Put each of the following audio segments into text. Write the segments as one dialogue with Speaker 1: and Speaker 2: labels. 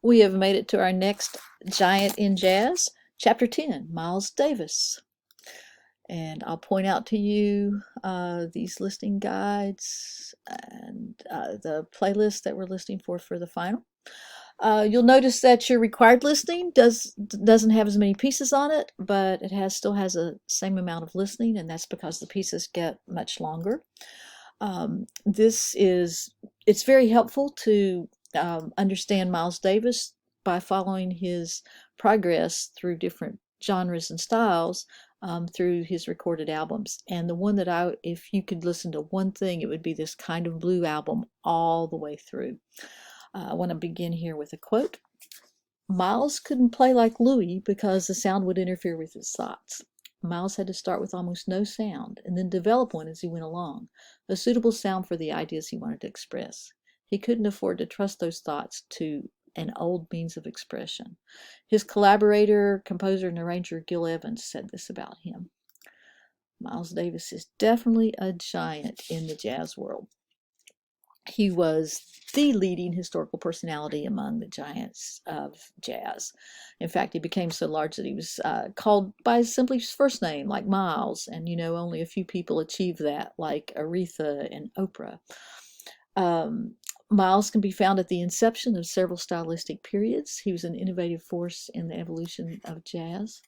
Speaker 1: We have made it to our next giant in jazz, Chapter 10, Miles Davis. And I'll point out to you these listing guides and the playlist that we're listing for the final. You'll notice that your required listing doesn't have as many pieces on it, but it still has the same amount of listening, and that's because the pieces get much longer. It's very helpful to understand Miles Davis by following his progress through different genres and styles through his recorded albums. And the one if you could listen to one thing, it would be this Kind of Blue album all the way through. I want to begin here with a quote. Miles couldn't play like Louis because the sound would interfere with his thoughts. Miles had to start with almost no sound and then develop one as he went along, a suitable sound for the ideas he wanted to express. He couldn't afford to trust those thoughts to an old means of expression. His collaborator, composer, and arranger Gil Evans said this about him. Miles Davis is definitely a giant in the jazz world. He was the leading historical personality among the giants of jazz. In fact, he became so large that he was called by simply his first name, like Miles, and only a few people achieved that, like Aretha and Oprah. Miles can be found at the inception of several stylistic periods. He was an innovative force in the evolution of jazz.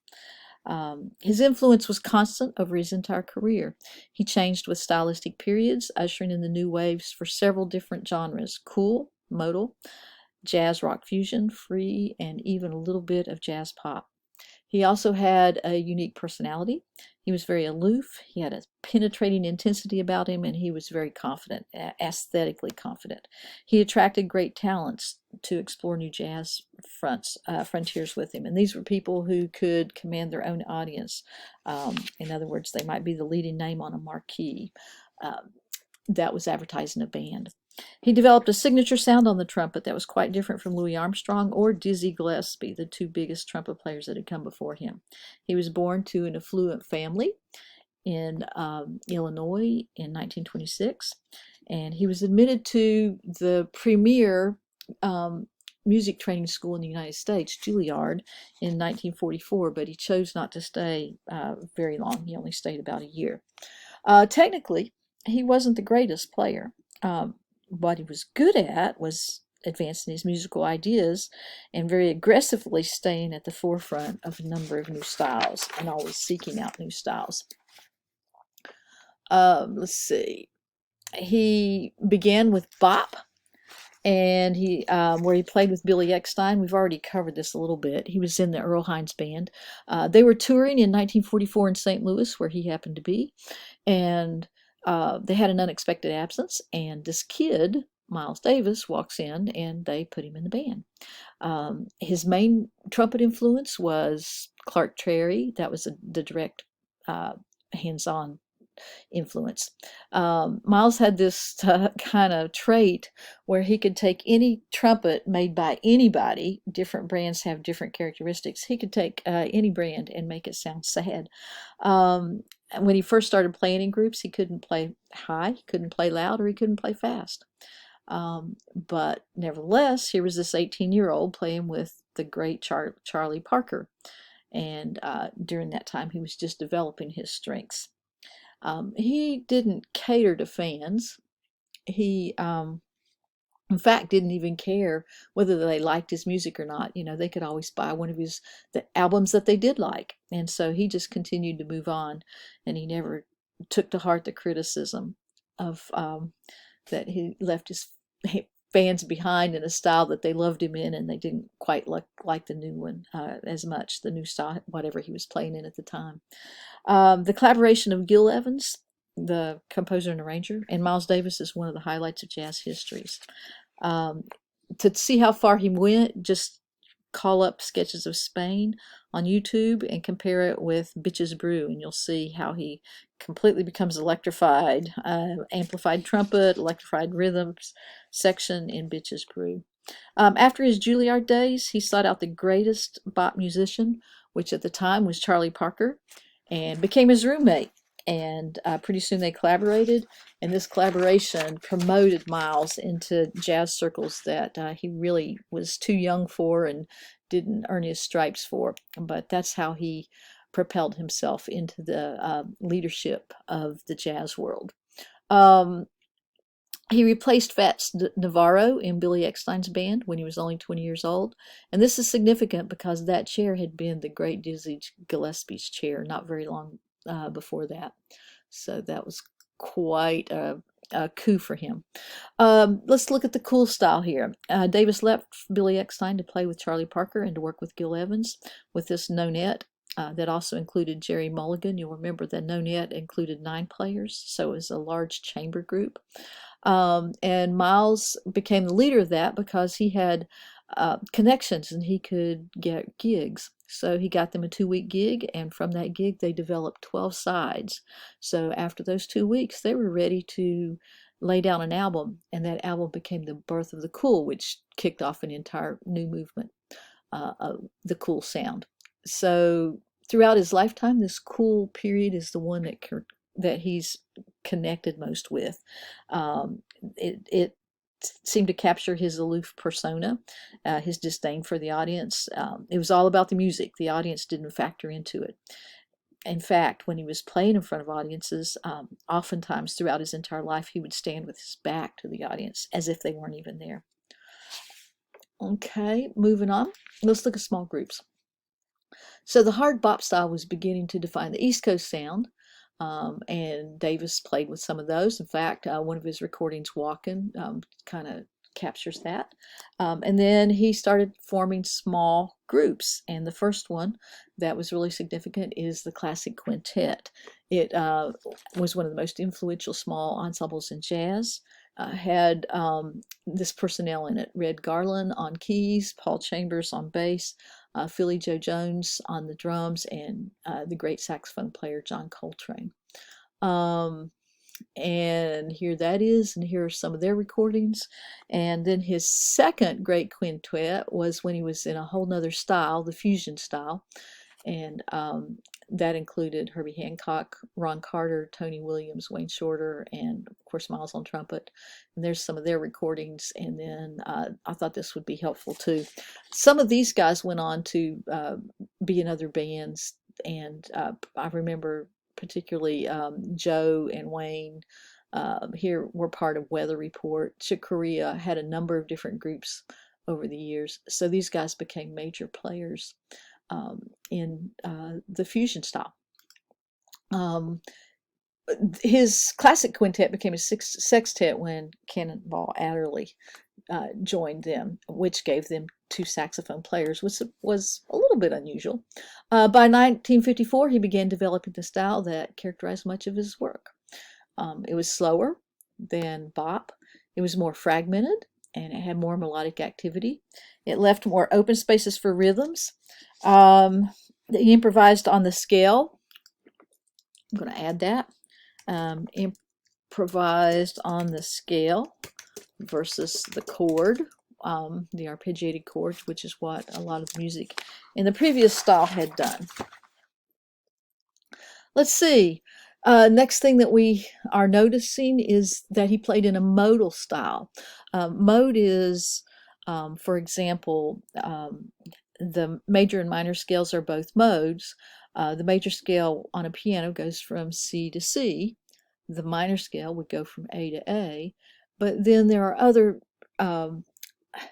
Speaker 1: His influence was constant over his entire career. He changed with stylistic periods, ushering in the new waves for several different genres: cool, modal, jazz rock fusion, free, and even a little bit of jazz pop. He also had a unique personality. He was very aloof. He had a penetrating intensity about him, and he was very confident, aesthetically confident. He attracted great talents to explore new jazz frontiers with him. And these were people who could command their own audience. In other words, they might be the leading name on a marquee that was advertising a band. He developed a signature sound on the trumpet that was quite different from Louis Armstrong or Dizzy Gillespie, the two biggest trumpet players that had come before him. He was born to an affluent family in Illinois in 1926, and he was admitted to the premier music training school in the United States, Juilliard, in 1944, but he chose not to stay very long. He only stayed about a year. Technically, he wasn't the greatest player. What he was good at was advancing his musical ideas and very aggressively staying at the forefront of a number of new styles and always seeking out new styles. Let's see. He began with bop, and where he played with Billy Eckstine. We've already covered this a little bit. He was in the Earl Hines Band. They were touring in 1944 in St. Louis, where he happened to be, and they had an unexpected absence, and this kid, Miles Davis, walks in, and they put him in the band. His main trumpet influence was Clark Terry. That was the direct hands-on influence. Miles had this kind of trait where he could take any trumpet made by anybody. Different brands have different characteristics. He could take any brand and make it sound sad. When he first started playing in groups, he couldn't play high, he couldn't play loud, or he couldn't play fast. But nevertheless, here was this 18-year-old playing with the great Charlie Parker. And during that time, he was just developing his strengths. He didn't cater to fans. He, in fact, didn't even care whether they liked his music or not. They could always buy one of the albums that they did like. And so he just continued to move on, and he never took to heart the criticism of that he left his fans behind in a style that they loved him in, and they didn't quite like the new one as much, the new style, whatever he was playing in at the time. The collaboration of Gil Evans, the composer and arranger, and Miles Davis is one of the highlights of jazz histories. To see how far he went, just call up Sketches of Spain on YouTube and compare it with Bitches Brew, and you'll see how he completely becomes electrified. Amplified trumpet, electrified rhythms section in Bitches Brew. After his Juilliard days, he sought out the greatest bop musician, which at the time was Charlie Parker, and became his roommate. and pretty soon they collaborated, and this collaboration promoted Miles into jazz circles that he really was too young for and didn't earn his stripes for. But that's how he propelled himself into the leadership of the jazz world. Um, he replaced Fats Navarro in Billy Eckstine's band when he was only 20 years old. And this is significant because that chair had been the great Dizzy Gillespie's chair not very long before that. So that was quite a coup for him. Let's look at the cool style here. Davis left Billy Eckstine to play with Charlie Parker and to work with Gil Evans with this nonet. That also included Jerry Mulligan. You'll remember the nonet included 9 players, so it was a large chamber group. And Miles became the leader of that because he had connections and he could get gigs. So he got them a 2-week gig, and from that gig, they developed 12 sides. So after those 2 weeks, they were ready to lay down an album, and that album became the birth of the cool, which kicked off an entire new movement of the cool sound. So throughout his lifetime, this cool period is the one that he's connected most with. It seemed to capture his aloof persona, his disdain for the audience. It was all about the music. The audience didn't factor into it. In fact, when he was playing in front of audiences, oftentimes throughout his entire life, he would stand with his back to the audience as if they weren't even there. Okay, moving on. Let's look at small groups. So the hard bop style was beginning to define the East Coast sound, and Davis played with some of those. In fact, one of his recordings, Walkin', kind of captures that. And then he started forming small groups, and the first one that was really significant is the Classic Quintet. It was one of the most influential small ensembles in jazz. Had this personnel in it: Red Garland on keys, Paul Chambers on bass, Philly Joe Jones on the drums, and the great saxophone player John Coltrane. And here that is, and here are some of their recordings. And then his second great quintet was when he was in a whole nother style, the fusion style. And that included Herbie Hancock, Ron Carter, Tony Williams, Wayne Shorter, and of course Miles on trumpet. And there's some of their recordings. And then I thought this would be helpful too. Some of these guys went on to be in other bands, and I remember particularly Joe and Wayne here were part of Weather Report. Chick Corea had a number of different groups over the years. So these guys became major players in the fusion style. His classic quintet became a sextet when Cannonball Adderley joined them, which gave them 2 saxophone players, which was a little bit unusual. By 1954, he began developing the style that characterized much of his work. It was slower than bop. It was more fragmented, and it had more melodic activity. It left more open spaces for rhythms. He improvised on the scale. I'm going to add that. Improvised on the scale versus the chord, the arpeggiated chords, which is what a lot of music in the previous style had done. Let's see. Next thing that we are noticing is that he played in a modal style. Mode is, for example, the major and minor scales are both modes. The major scale on a piano goes from C to C. The minor scale would go from A to A. But then there are other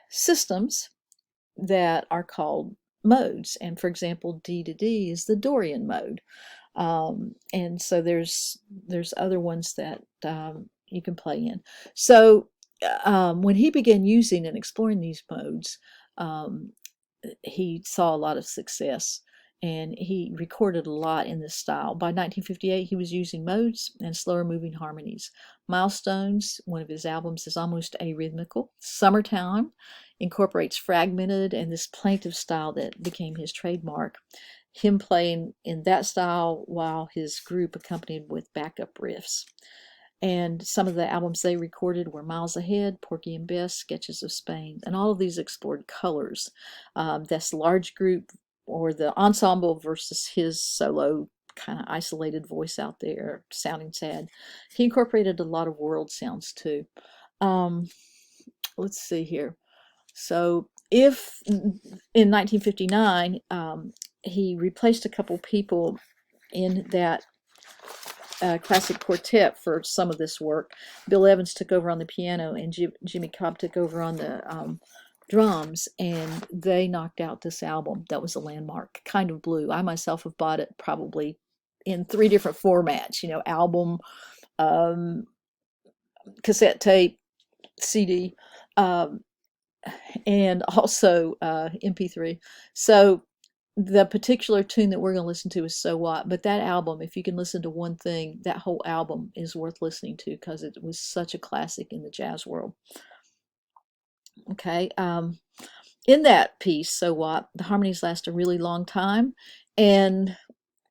Speaker 1: systems that are called modes. And for example, D to D is the Dorian mode. And so there's other ones that you can play in. So when he began using and exploring these modes, he saw a lot of success, and he recorded a lot in this style. By 1958, he was using modes and slower moving harmonies. Milestones, one of his albums, is almost arrhythmical. Summertime incorporates fragmented and this plaintive style that became his trademark. Him playing in that style while his group accompanied with backup riffs. And some of the albums they recorded were Miles Ahead, Porgy and Bess, Sketches of Spain, and all of these explored colors. That's large group or the ensemble versus his solo kind of isolated voice out there, sounding sad. He incorporated a lot of world sounds too. Um, let's see here. So, if in 1959 he replaced a couple people in that classic quartet for some of this work. Bill Evans took over on the piano, and Jimmy Cobb took over on the drums, and they knocked out this album. That was a landmark. Kind of Blue. I myself have bought it probably in 3 different formats. Album, um, cassette tape, CD, um, and also MP3. So the particular tune that we're going to listen to is So What, but that album, if you can listen to one thing, that whole album is worth listening to because it was such a classic in the jazz world. Okay, in that piece, So What, the harmonies last a really long time, and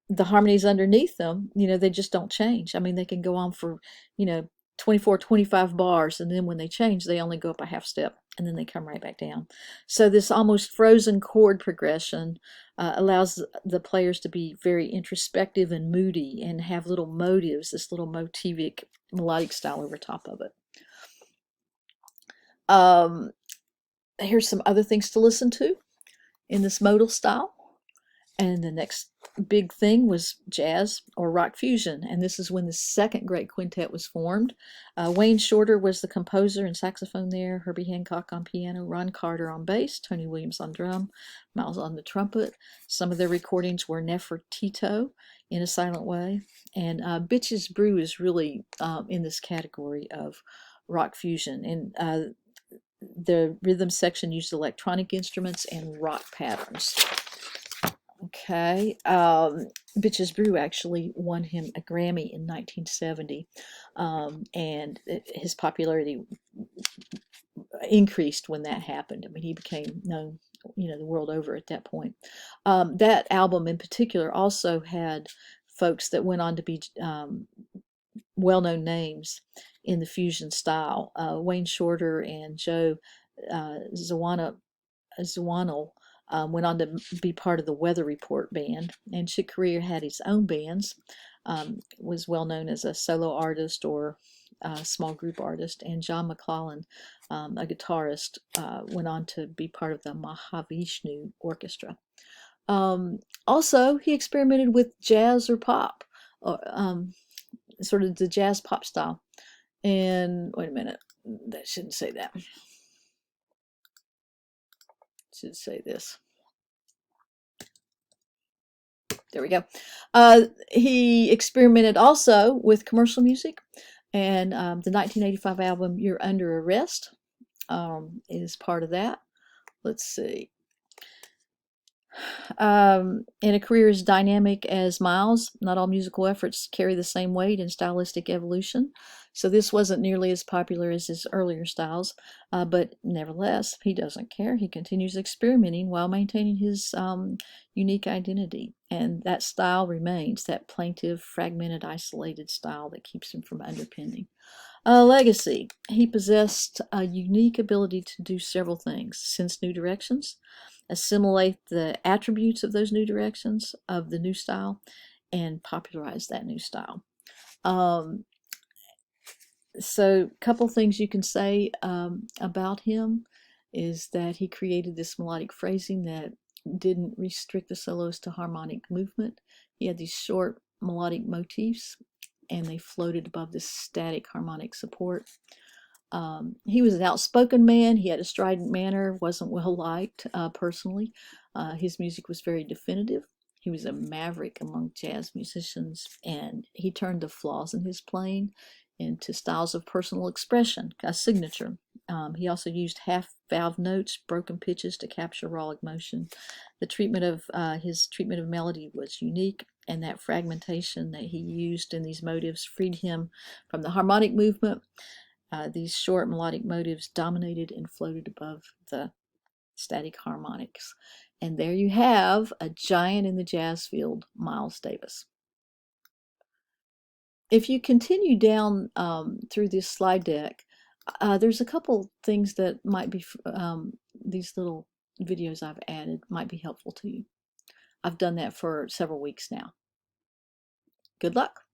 Speaker 1: the harmonies underneath them, they just don't change. I mean, they can go on for, you know, 24, 25 bars, and then when they change, they only go up a half step, and then they come right back down. So this almost frozen chord progression allows the players to be very introspective and moody and have little motives, this little motivic melodic style over top of it. Here's some other things to listen to in this modal style. And the next big thing was jazz or rock fusion, and this is when the second great quintet was formed. Wayne Shorter was the composer and saxophone there, Herbie Hancock on piano, Ron Carter on bass, Tony Williams on drum, Miles on the trumpet. Some of their recordings were Nefertito, In a Silent Way, and Bitches Brew is really in this category of rock fusion. And the rhythm section used electronic instruments and rock patterns. Okay. Bitches Brew actually won him a Grammy in 1970, and his popularity increased when that happened. I mean, he became known, the world over at that point. That album in particular also had folks that went on to be well-known names in the fusion style. Wayne Shorter and Joe Zawinul went on to be part of the Weather Report band, and Chick Corea had his own bands, was well known as a solo artist or a small group artist, and John McClellan, a guitarist, went on to be part of the Mahavishnu Orchestra. Also, he experimented with jazz or pop, or, sort of the jazz pop style. And wait a minute, that shouldn't say that. Should say this. There we go. He experimented also with commercial music, and the 1985 album You're Under Arrest is part of that. Let's see. And a career as dynamic as Miles, not all musical efforts carry the same weight in stylistic evolution. So this wasn't nearly as popular as his earlier styles, but nevertheless, he doesn't care. He continues experimenting while maintaining his unique identity. And that style remains, that plaintive, fragmented, isolated style that keeps him from underpinning. Legacy. He possessed a unique ability to do several things: sense new directions, assimilate the attributes of those new directions, of the new style, and popularize that new style. So a couple things you can say about him is that he created this melodic phrasing that didn't restrict the solos to harmonic movement. He had these short melodic motifs, and they floated above this static harmonic support. He was an outspoken man. He had a strident manner, wasn't well liked personally. His music was very definitive. He was a maverick among jazz musicians, and he turned the flaws in his playing into styles of personal expression, a signature. He also used half-valve notes, broken pitches to capture raw emotion. The treatment of his treatment of melody was unique, and that fragmentation that he used in these motives freed him from the harmonic movement. These short melodic motives dominated and floated above the static harmonics. And there you have a giant in the jazz field, Miles Davis. If you continue down through this slide deck, there's a couple things that might be, these little videos I've added might be helpful to you. I've done that for several weeks now. Good luck.